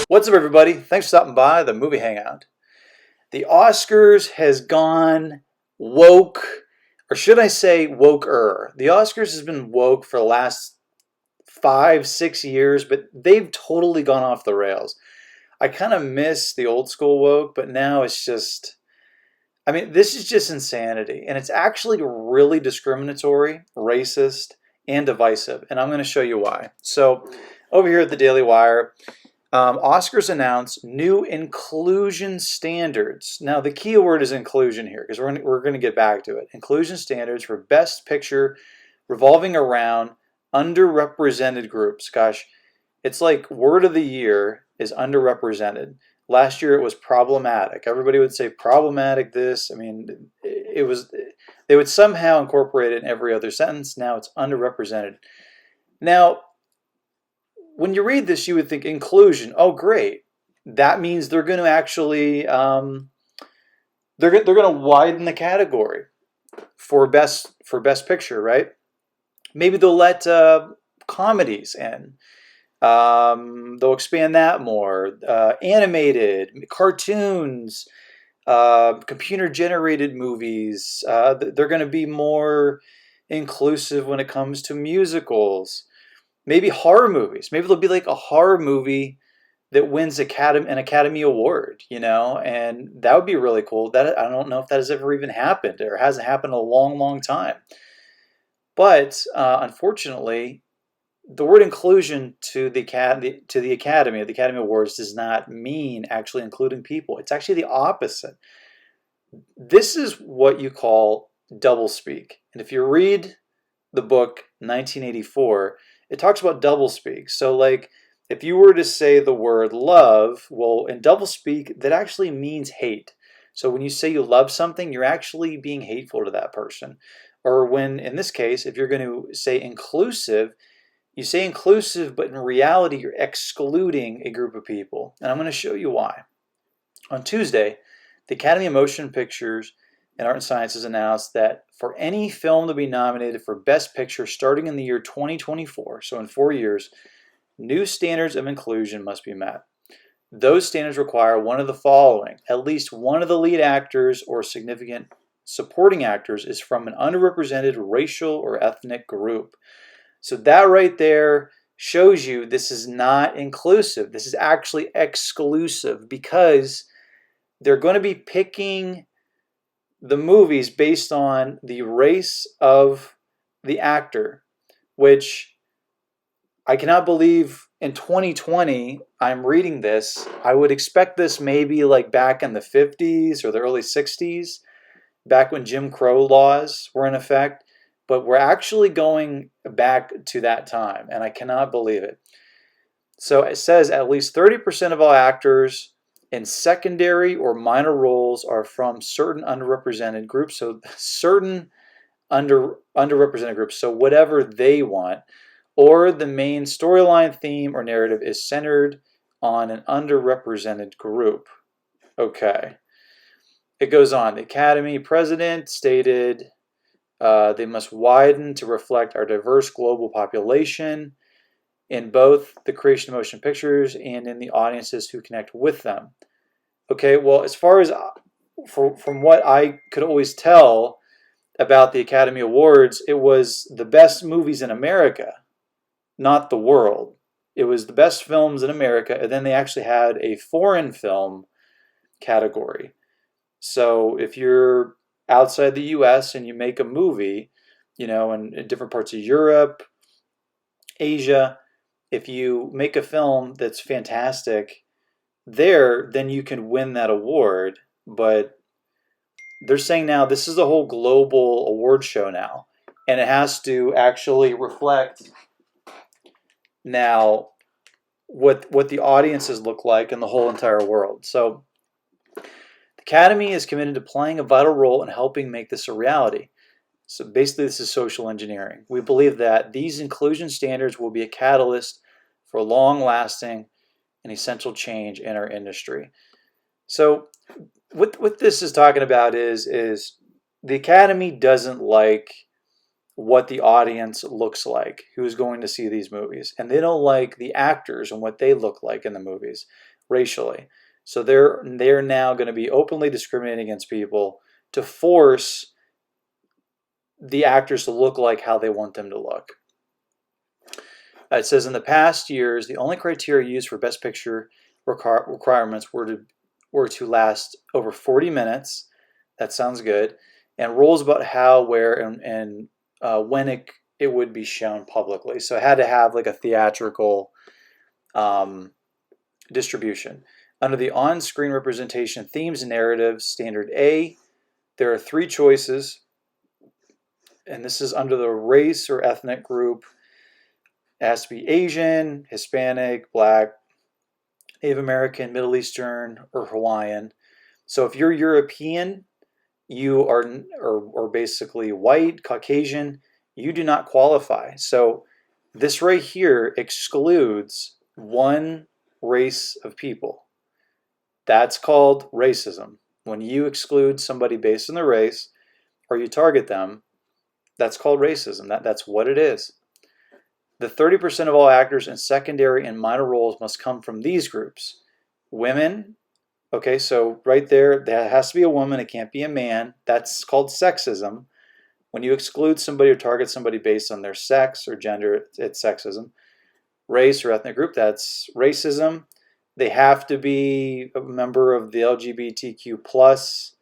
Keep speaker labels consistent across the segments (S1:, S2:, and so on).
S1: What's up, everybody? Thanks for stopping by the movie Hangout. The Oscars has gone woke, or should I say woker? The Oscars has been woke for the last 5, 6 years, but they've totally gone off the rails. I kind of miss the old school woke, but now it's just, I mean, this is just insanity. And it's actually really discriminatory, racist, and divisive. And I'm going to show you why. So, over here at the Daily Wire, Oscars announced new inclusion standards. Now, the key word is inclusion here because we're going to get back to it. Inclusion standards for Best Picture revolving around underrepresented groups. Gosh, it's like word of the year is underrepresented. Last year it was problematic. Everybody would say problematic this. I mean, it was, they would somehow incorporate it in every other sentence. Now it's underrepresented. Now, when you read this, you would think inclusion. Oh, great! That means they're going to actually they're going to widen the category for best picture, right? Maybe they'll let comedies in. They'll expand that more. Animated cartoons, computer generated movies. They're going to be more inclusive when it comes to musicals. Maybe horror movies. Maybe there'll be like a horror movie that wins an Academy Award, and that would be really cool. That I don't know if that has ever even happened or hasn't happened in a long, long time. But unfortunately, the word inclusion to the Academy Awards does not mean actually including people. It's actually the opposite. This is what you call doublespeak. And if you read the book 1984, it talks about doublespeak. So, like, if you were to say the word love, well, in doublespeak, that actually means hate. So when you say you love something, you're actually being hateful to that person. Or when, in this case, if you're going to say inclusive, you say inclusive, but in reality, you're excluding a group of people. And I'm going to show you why. On Tuesday, the Academy of Motion Pictures and Art and Sciences announced that for any film to be nominated for Best Picture starting in the year 2024, so in 4 years, new standards of inclusion must be met. Those standards require one of the following. At least one of the lead actors or significant supporting actors is from an underrepresented racial or ethnic group. So that right there shows you this is not inclusive. This is actually exclusive because they're going to be picking the movies based on the race of the actor, which I cannot believe in 2020 I'm reading this. I would expect this maybe like back in the 50s or the early 60s, back when Jim Crow laws were in effect, but we're actually going back to that time, and I cannot believe it. So it says at least 30% of all actors in secondary or minor roles are from certain underrepresented groups. So certain underrepresented groups. So whatever they want, or the main storyline, theme, or narrative is centered on an underrepresented group. Okay. It goes on. The Academy president stated they must widen to reflect our diverse global population in both the creation of motion pictures and in the audiences who connect with them. Okay, well, as far as from what I could always tell about the Academy Awards, it was the best movies in America, not the world. It was the best films in America, and then they actually had a foreign film category. So if you're outside the US and you make a movie, in different parts of Europe, Asia, if you make a film that's fantastic there, then you can win that award. But they're saying now this is a whole global award show now, and it has to actually reflect now what the audiences look like in the whole entire world. So the Academy is committed to playing a vital role in helping make this a reality. So basically, this is social engineering. We believe that these inclusion standards will be a catalyst for long-lasting and essential change in our industry. So what this is talking about is the Academy doesn't like what the audience looks like, who's going to see these movies. And they don't like the actors and what they look like in the movies racially. So they're now going to be openly discriminating against people to force the actors to look like how they want them to look. It says in the past years, the only criteria used for Best Picture requirements were to last over 40 minutes. That sounds good. And rules about how, where, and when it would be shown publicly. So it had to have like a theatrical distribution. Under the on-screen representation themes and narratives, standard A, there are 3 choices. And this is under the race or ethnic group. It has to be Asian, Hispanic, Black, Native American, Middle Eastern, or Hawaiian. So if you're European, you are or basically white, Caucasian, you do not qualify. So this right here excludes one race of people. That's called racism. When you exclude somebody based on their race or you target them, that's called racism. That's what it is. The 30% of all actors in secondary and minor roles must come from these groups. Women, okay, so right there has to be a woman, it can't be a man. That's called sexism. When you exclude somebody or target somebody based on their sex or gender, it's sexism. Race or ethnic group, that's racism. They have to be a member of the LGBTQ plus.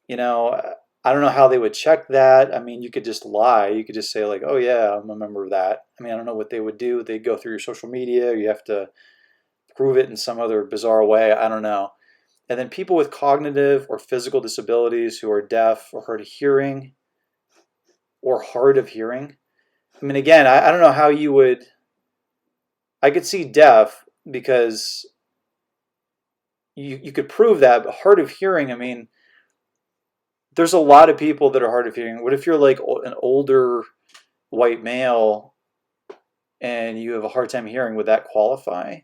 S1: You know, I don't know how they would check that. I mean, you could just lie. You could just say like, oh yeah, I'm a member of that. I mean, I don't know what they would do. They'd go through your social media. You have to prove it in some other bizarre way. I don't know. And then people with cognitive or physical disabilities who are deaf or hard of hearing or hard of hearing. I mean, again, I don't know how you would. I could see deaf because you could prove that, but hard of hearing, I mean, there's a lot of people that are hard of hearing. What if you're like an older white male and you have a hard time hearing? Would that qualify?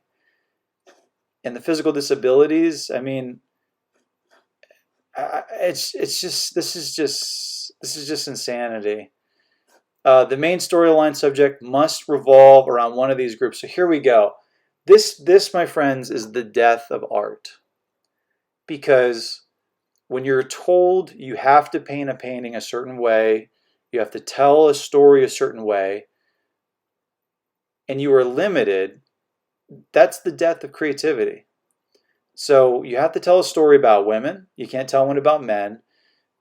S1: And the physical disabilities, I mean, it's just this is just insanity. The main storyline subject must revolve around one of these groups. So here we go. This, my friends, is the death of art. Because when you're told you have to paint a painting a certain way, you have to tell a story a certain way, and you are limited, that's the death of creativity. So you have to tell a story about women. You can't tell one about men.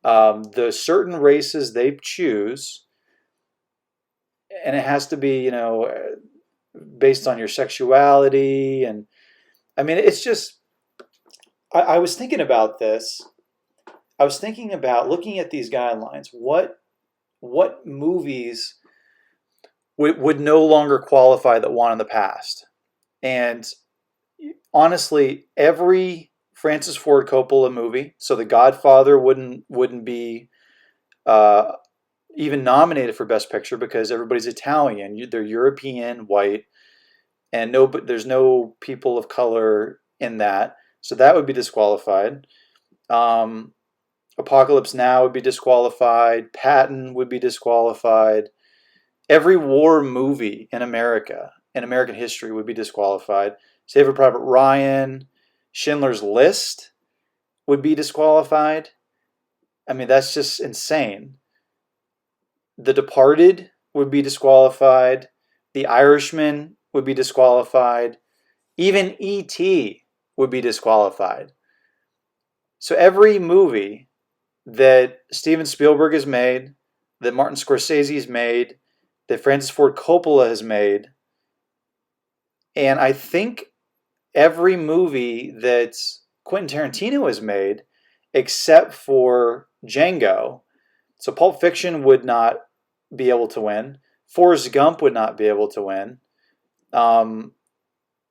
S1: The certain races they choose, and it has to be, you know, based on your sexuality. And I mean, it's just, I was thinking about this. I was thinking about looking at these guidelines. What movies would no longer qualify that won in the past? And honestly, every Francis Ford Coppola movie, so The Godfather wouldn't be even nominated for Best Picture because everybody's Italian. They're European, white, and there's no people of color in that, so that would be disqualified. Apocalypse Now would be disqualified. Patton would be disqualified. Every war movie in America, in American history, would be disqualified. Saving Private Ryan, Schindler's List would be disqualified. I mean, that's just insane. The Departed would be disqualified. The Irishman would be disqualified. Even E.T. would be disqualified. So every movie that Steven Spielberg has made, that Martin Scorsese has made, that Francis Ford Coppola has made, and I think every movie that Quentin Tarantino has made, except for Django. So Pulp Fiction would not be able to win. Forrest Gump would not be able to win.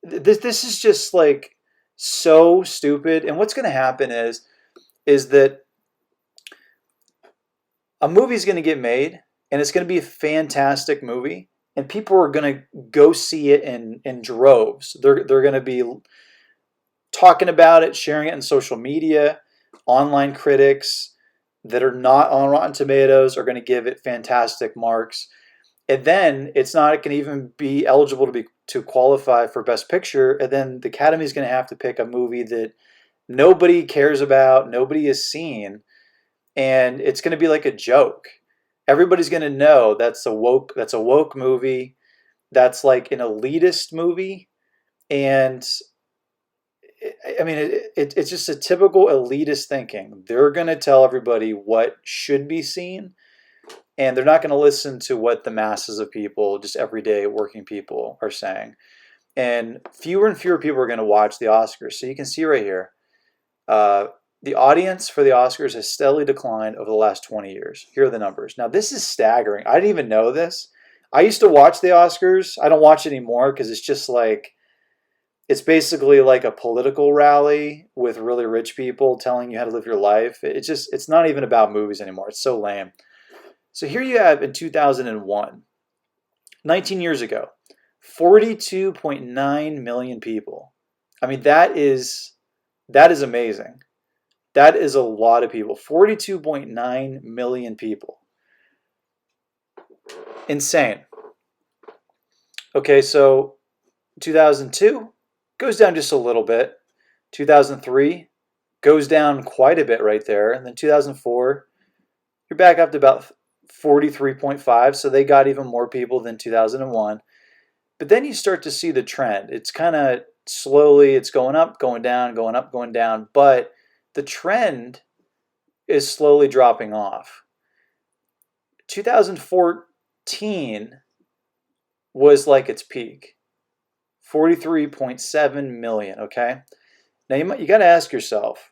S1: This is just like so stupid. And what's going to happen is that a movie is going to get made, and it's going to be a fantastic movie, and people are going to go see it in droves. They're going to be talking about it, sharing it in social media, online critics. that are not on Rotten Tomatoes are going to give it fantastic marks. And then it's not going to even be eligible to qualify for Best Picture. And then the Academy is going to have to pick a movie that nobody cares about, nobody has seen, and it's going to be like a joke. Everybody's going to know that's a woke movie. That's like an elitist movie, and I mean, it's just a typical elitist thinking. They're going to tell everybody what should be seen, and they're not going to listen to what the masses of people, just everyday working people, are saying. And fewer people are going to watch the Oscars. So you can see right here, uh, the audience for the Oscars has steadily declined over the last 20 years. Here are the numbers. Now, this is staggering. I didn't even know this. I used to watch the Oscars. I don't watch it anymore because it's just like, it's basically like a political rally with really rich people telling you how to live your life. It's not even about movies anymore. It's so lame. So here you have in 2001, 19 years ago, 42.9 million people. I mean, that is amazing. That is a lot of people. 42.9 million people. Insane. Okay, so 2002 goes down just a little bit. 2003 goes down quite a bit right there. And then 2004, you're back up to about 43.5. So they got even more people than 2001. But then you start to see the trend. It's kind of slowly, it's going up, going down, going up, going down. But the trend is slowly dropping off. 2014 was like its peak. 43.7 million, okay? Now you got to ask yourself,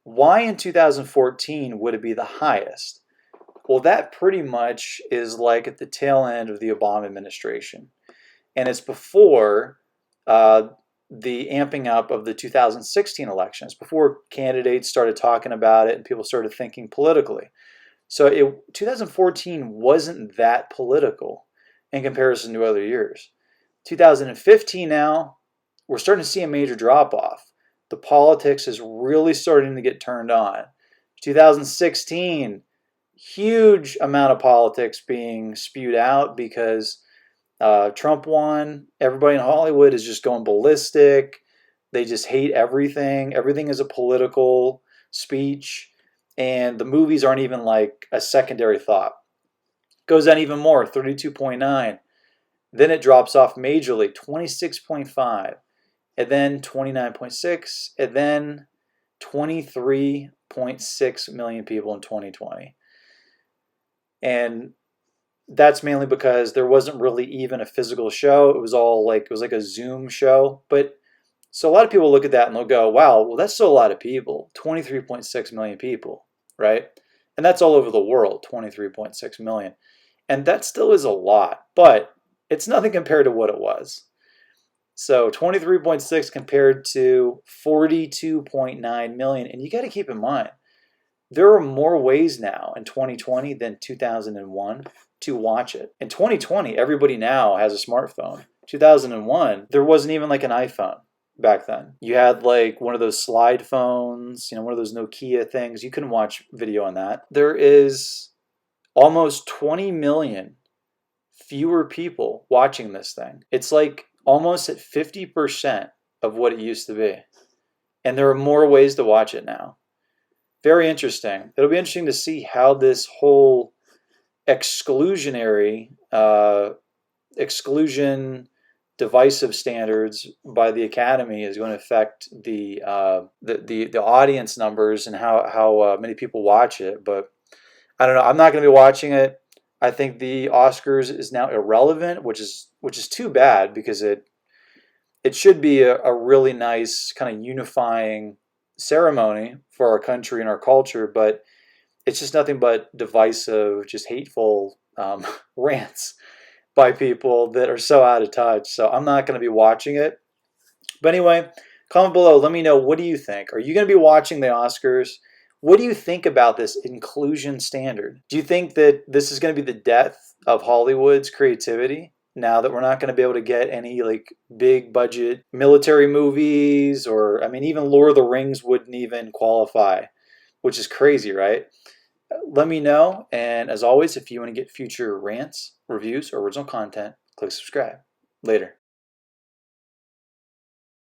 S1: why in 2014 would it be the highest? Well, that pretty much is like at the tail end of the Obama administration. And it's before the amping up of the 2016 elections, before candidates started talking about it and people started thinking politically. So 2014 wasn't that political in comparison to other years. 2015 now, we're starting to see a major drop-off. The politics is really starting to get turned on. 2016, huge amount of politics being spewed out because Trump won. Everybody in Hollywood is just going ballistic. They just hate everything. Everything is a political speech. And the movies aren't even like a secondary thought. Goes down even more, 32.9. Then it drops off majorly, 26.5. And then 29.6. And then 23.6 million people in 2020. And that's mainly because there wasn't really even a physical show. It was like a Zoom show. But so a lot of people look at that and they'll go, wow, well, that's still a lot of people. 23.6 million people, right? And that's all over the world, 23.6 million. And that still is a lot, but it's nothing compared to what it was. So 23.6 compared to 42.9 million. And you got to keep in mind, there are more ways now in 2020 than 2001 to watch it. In 2020, everybody now has a smartphone. 2001, there wasn't even like an iPhone back then. You had like one of those slide phones, one of those Nokia things. You couldn't watch video on that. There is almost 20 million fewer people watching this thing. It's like almost at 50% of what it used to be. And there are more ways to watch it now. Very interesting. It'll be interesting to see how this whole exclusion divisive standards by the Academy is going to affect the audience numbers and how many people watch it. But I don't know. I'm not going to be watching it. I think the Oscars is now irrelevant, which is too bad because it should be a really nice kind of unifying ceremony for our country and our culture, but it's just nothing but divisive, just hateful rants by people that are so out of touch. So I'm not going to be watching it. But anyway, comment below. Let me know, what do you think? Are you going to be watching the Oscars? What do you think about this inclusion standard? Do you think that this is going to be the death of Hollywood's creativity? Now that we're not going to be able to get any like big budget military movies, or I mean, even Lord of the Rings wouldn't even qualify, which is crazy, right? Let me know, and as always, if you want to get future rants, reviews, or original content, click subscribe. Later.